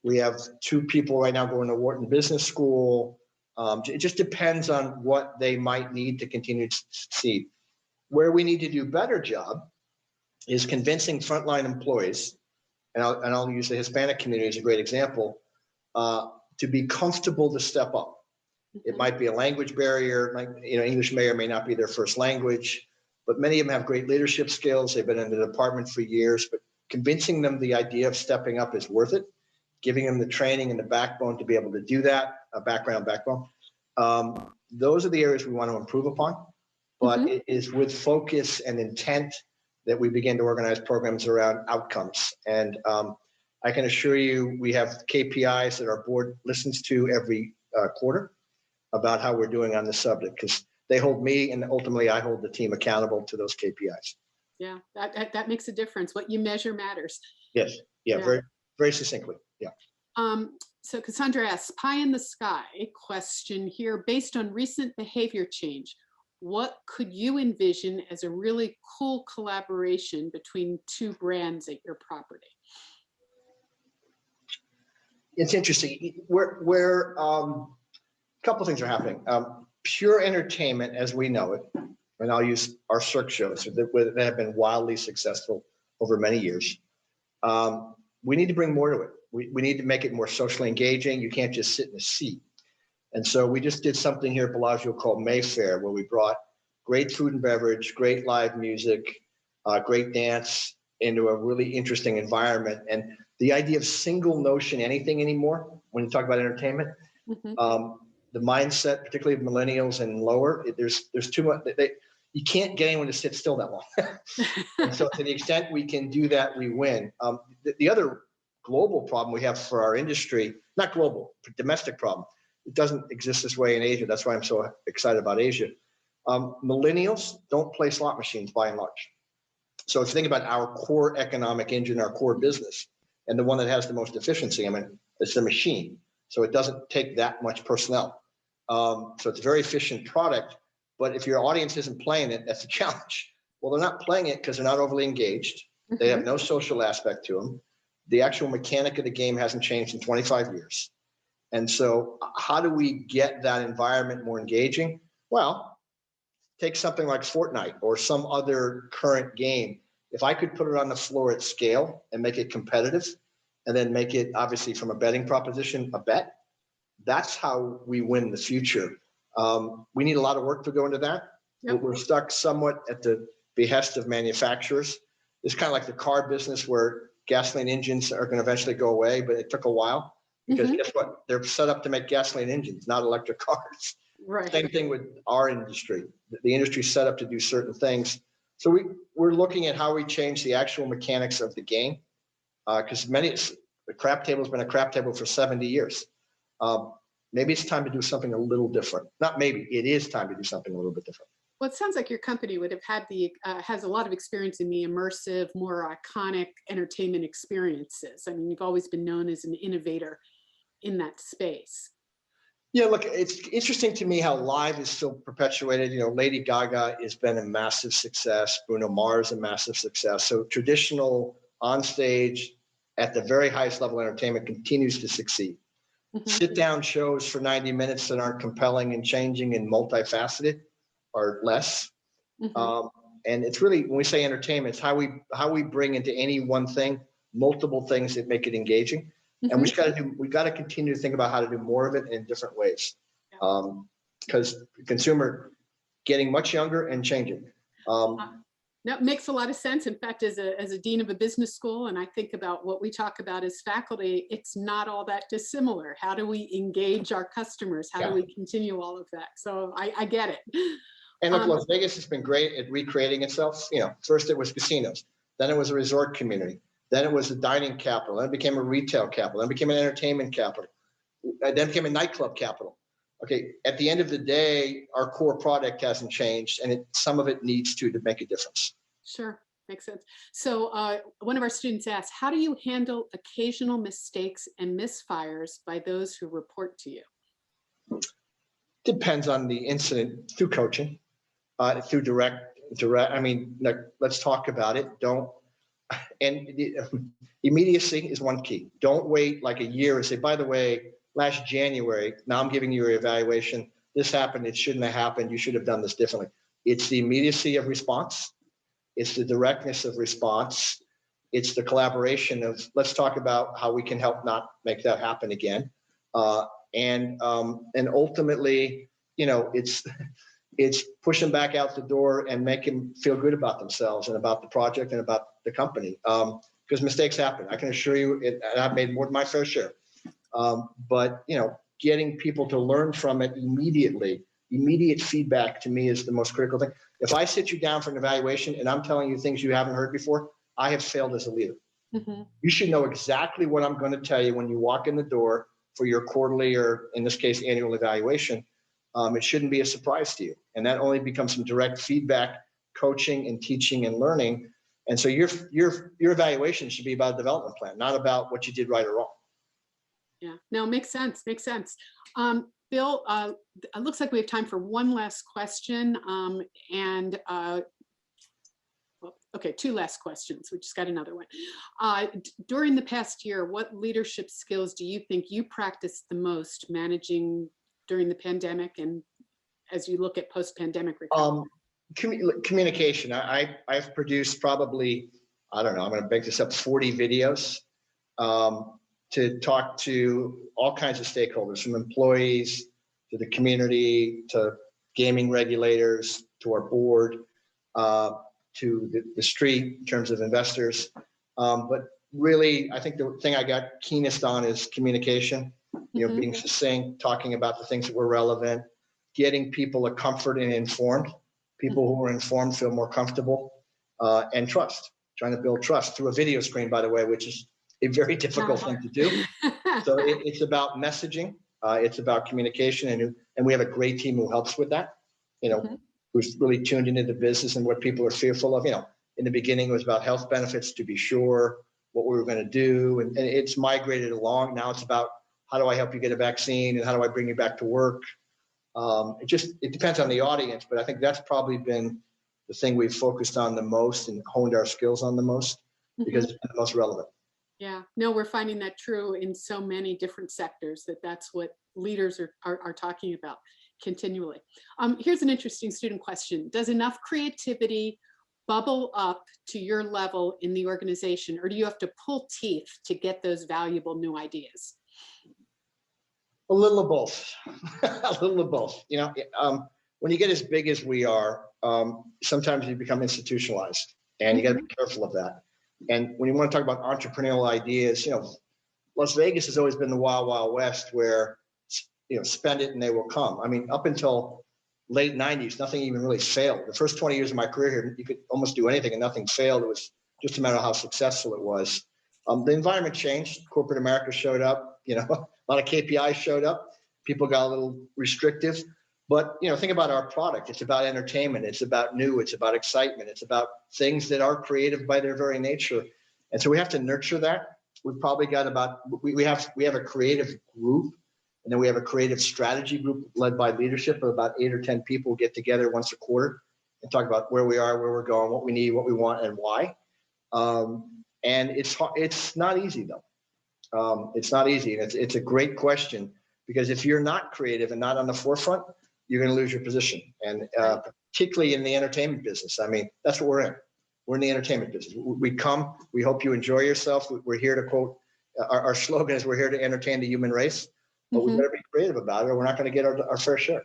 we have 2 people right now going to Wharton Business School. It just depends on what they might need to continue to succeed. Where we need to do a better job is convincing frontline employees and I'll use the Hispanic community as a great example, to be comfortable to step up. It might be a language barrier, like, English may or may not be their first language, but many of them have great leadership skills. They've been in the department for years, but convincing them the idea of stepping up is worth it, giving them the training and the backbone to be able to do that, a background. Those are the areas we want to improve upon, but it is with focus and intent that we begin to organize programs around outcomes. And I can assure you, we have KPIs that our board listens to every quarter about how we're doing on the subject, because they hold me and ultimately I hold the team accountable to those KPIs. Yeah, that makes a difference. What you measure matters. Yes. Yeah. Very, very succinctly. Yeah. So Cassandra asks, pie in the sky question here. Based on recent behavior change, what could you envision as a really cool collaboration between two brands at your property? It's interesting. We're a couple of things are happening. Pure entertainment as we know it, and I'll use our Cirque shows that have been wildly successful over many years. We need to bring more to it. We need to make it more socially engaging. You can't just sit in a seat. And so we just did something here at Bellagio called Mayfair, where we brought great food and beverage, great live music, great dance into a really interesting environment. And the idea of single notion anything anymore, when you talk about entertainment, the mindset, particularly of millennials and lower, there's too much. You can't get anyone to sit still that long. And so to the extent we can do that, we win. The other global problem we have for our industry, not global, domestic problem, it doesn't exist this way in Asia. That's why I'm so excited about Asia. Millennials don't play slot machines by and large. So if you think about our core economic engine, our core business, and the one that has the most efficiency, I mean, it's the machine. So it doesn't take that much personnel. So it's a very efficient product. But if your audience isn't playing it, that's a challenge. Well, they're not playing it because they're not overly engaged. They have no social aspect to them. The actual mechanic of the game hasn't changed in 25 years. And so how do we get that environment more engaging? Well, take something like Fortnite or some other current game. If I could put it on the floor at scale and make it competitive, and then make it, obviously, from a betting proposition, a bet, that's how we win the future. We need a lot of work to go into that. Yep. We're stuck somewhat at the behest of manufacturers. It's kind of like the car business where gasoline engines are going to eventually go away, but it took a while because guess what? They're set up to make gasoline engines, not electric cars. Right. Same thing with our industry. The industry's set up to do certain things. So we're looking at how we change the actual mechanics of the game, because the crap table has been a crap table for 70 years. Maybe it's time to do something a little different. Not maybe, it is time to do something a little bit different. Well, it sounds like your company would have had has a lot of experience in the immersive, more iconic entertainment experiences. I mean, you've always been known as an innovator in that space. Yeah, look, it's interesting to me how live is still perpetuated. Lady Gaga has been a massive success. Bruno Mars a massive success. So traditional on stage at the very highest level entertainment continues to succeed. Sit down shows for 90 minutes that aren't compelling and changing and multifaceted are less. And it's really, when we say entertainment, it's how we bring into any one thing multiple things that make it engaging. And we got to continue to think about how to do more of it in different ways. Because the consumer getting much younger and changing. That makes a lot of sense. In fact, as a dean of a business school, and I think about what we talk about as faculty, it's not all that dissimilar. How do we engage our customers? How do we continue all of that? So I get it. And look, Las Vegas has been great at recreating itself. First it was casinos, then it was a resort community, then it was a dining capital, then it became a retail capital, then it became an entertainment capital, then it became a nightclub capital. Okay, at the end of the day, our core product hasn't changed, and some of it needs to make a difference. Sure, makes sense. So one of our students asked, how do you handle occasional mistakes and misfires by those who report to you? Depends on the incident. Through coaching, through direct. I mean, let's talk about it. Immediacy is one key. Don't wait like a year and say, by the way, last January, now I'm giving you your evaluation. This happened. It shouldn't have happened. You should have done this differently. It's the immediacy of response. It's the directness of response. it's the collaboration of, let's talk about how we can help not make that happen again. And ultimately, it's push them back out the door and make them feel good about themselves and about the project and about the company. Because mistakes happen. I can assure you, and I've made more than my fair share. But getting people to learn from it immediately, immediate feedback to me is the most critical thing. If I sit you down for an evaluation and I'm telling you things you haven't heard before, I have failed as a leader. Mm-hmm. You should know exactly what I'm going to tell you when you walk in the door for your quarterly, or in this case, annual evaluation. It shouldn't be a surprise to you. And that only becomes some direct feedback, coaching and teaching and learning. And so your evaluation should be about a development plan, not about what you did right or wrong. Yeah, no, makes sense. Bill, it looks like we have time for one last question. Okay, two last questions. We just got another one. During the past year, what leadership skills do you think you practiced the most managing during the pandemic and as you look at post-pandemic recovery? Communication. I've produced probably, I don't know, I'm going to make this up, 40 videos to talk to all kinds of stakeholders, from employees to the community, to gaming regulators, to our board, to the street in terms of investors. But really, I think the thing I got keenest on is communication, being succinct, talking about the things that were relevant, getting people a comfort and informed. People who are informed feel more comfortable, and trust, trying to build trust through a video screen, by the way, which is a very difficult thing to do. So it's about messaging. It's about communication, and we have a great team who helps with that, who's really tuned into the business and what people are fearful of. In the beginning, it was about health benefits, to be sure, what we were going to do. And it's migrated along. Now it's about, how do I help you get a vaccine, and how do I bring you back to work? It depends on the audience, but I think that's probably been the thing we've focused on the most and honed our skills on the most, because it's been the most relevant. Yeah, no, we're finding that true in so many different sectors, that's what leaders are talking about continually. Here's an interesting student question. Does enough creativity bubble up to your level in the organization, or do you have to pull teeth to get those valuable new ideas? A little of both. A little of both. When you get as big as we are, sometimes you become institutionalized, and you got to be careful of that. And when you want to talk about entrepreneurial ideas, Las Vegas has always been the wild, wild west where, spend it and they will come. I mean, up until late 90s, nothing even really failed. The first 20 years of my career here, you could almost do anything and nothing failed. It was just a matter of how successful it was. The environment changed. Corporate America showed up, a lot of KPIs showed up. People got a little restrictive. But, think about our product. It's about entertainment. It's about new. It's about excitement. It's about things that are creative by their very nature. And so we have to nurture that. We've probably got we have a creative group, and then we have a creative strategy group led by leadership of about 8 or 10 people who get together once a quarter and talk about where we are, where we're going, what we need, what we want, and why. And it's not easy, though. It's not easy. And it's a great question, because if you're not creative and not on the forefront, you're going to lose your position. And particularly in the entertainment business. I mean, that's what we're in. We're in the entertainment business. We hope you enjoy yourself. We're here to quote, our slogan is, we're here to entertain the human race, but we better be creative about it, or we're not going to get our fair share.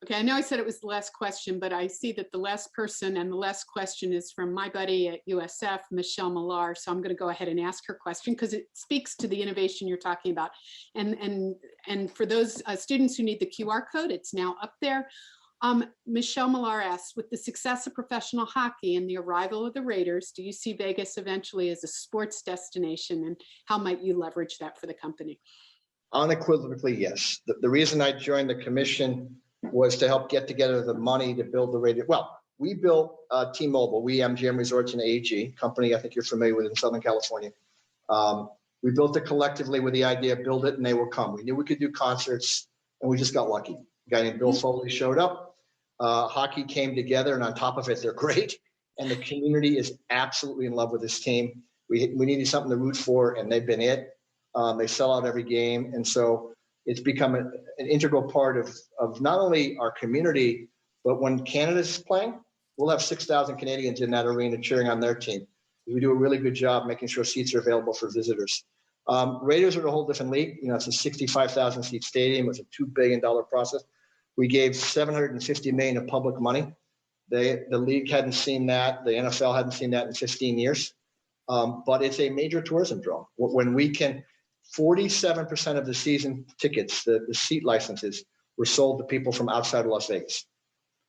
Okay, I know I said it was the last question, but I see that the last person and the last question is from my buddy at USF, Michelle Millar. So I'm going to go ahead and ask her question, because it speaks to the innovation you're talking about. And for those students who need the QR code, it's now up there. Michelle Millar asks, with the success of professional hockey and the arrival of the Raiders, do you see Vegas eventually as a sports destination, and how might you leverage that for the company? Unequivocally, yes. The reason I joined the commission was to help get together the money to build the radio. Well, we built T-Mobile, MGM Resorts and AG, company I think you're familiar with in Southern California. We built it collectively with the idea, build it and they will come. We knew we could do concerts, and we just got lucky. A guy named Bill Foley showed up. Hockey came together, and on top of it, they're great. And the community is absolutely in love with this team. We needed something to root for, and they've been it. They sell out every game. And so it's become an integral part of not only our community, but when Canada's playing, we'll have 6,000 Canadians in that arena cheering on their team. We do a really good job making sure seats are available for visitors. Raiders are a whole different league. You know, it's a 65,000 seat stadium. It's a $2 billion process. We gave $750 million of public money. The league hadn't seen that. The NFL hadn't seen that in 15 years. But it's a major tourism draw. When we can, 47% of the season tickets, the seat licenses, were sold to people from outside of Las Vegas.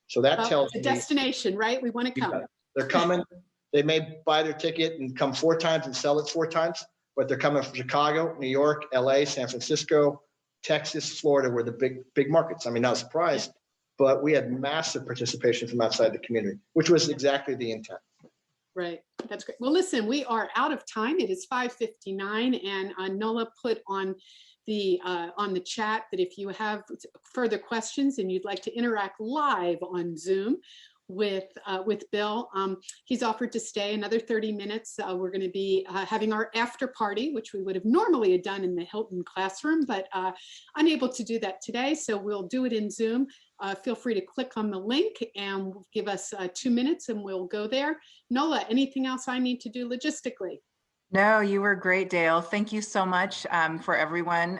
So that tells me, me destination, right? We want to come. They're coming. They may buy their ticket and come 4 times and sell it 4 times, but they're coming from Chicago, New York, LA, San Francisco, Texas, Florida, were the big markets. I mean, not a surprise, but we had massive participation from outside the community, which was exactly the intent. Right. That's great. Well, listen, we are out of time. It is 5:59, and Nola put on the chat that if you have further questions and you'd like to interact live on Zoom with Bill, he's offered to stay another 30 minutes. We're going to be having our after party, which we would have normally done in the Hilton classroom, but unable to do that today. So we'll do it in Zoom. Feel free to click on the link and give us 2 minutes and we'll go there. Nola, anything else I need to do logistically? No, you were great, Dale. Thank you so much for everyone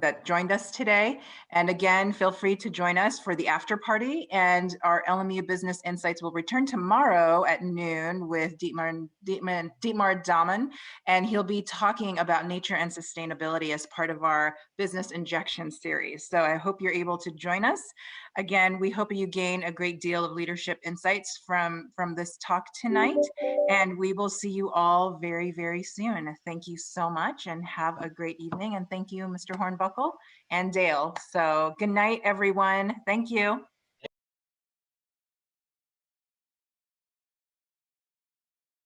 that joined us today. And again, feel free to join us for the after party. And our LMU Business Insights will return tomorrow at noon with Dietmar Dahmen, and he'll be talking about nature and sustainability as part of our Business Injection series. So I hope you're able to join us. Again, we hope you gain a great deal of leadership insights from this talk tonight, and we will see you all very, very soon. Thank you so much and have a great evening. And thank you, Mr. Hornbuckle and Dale. So good night, everyone. Thank you.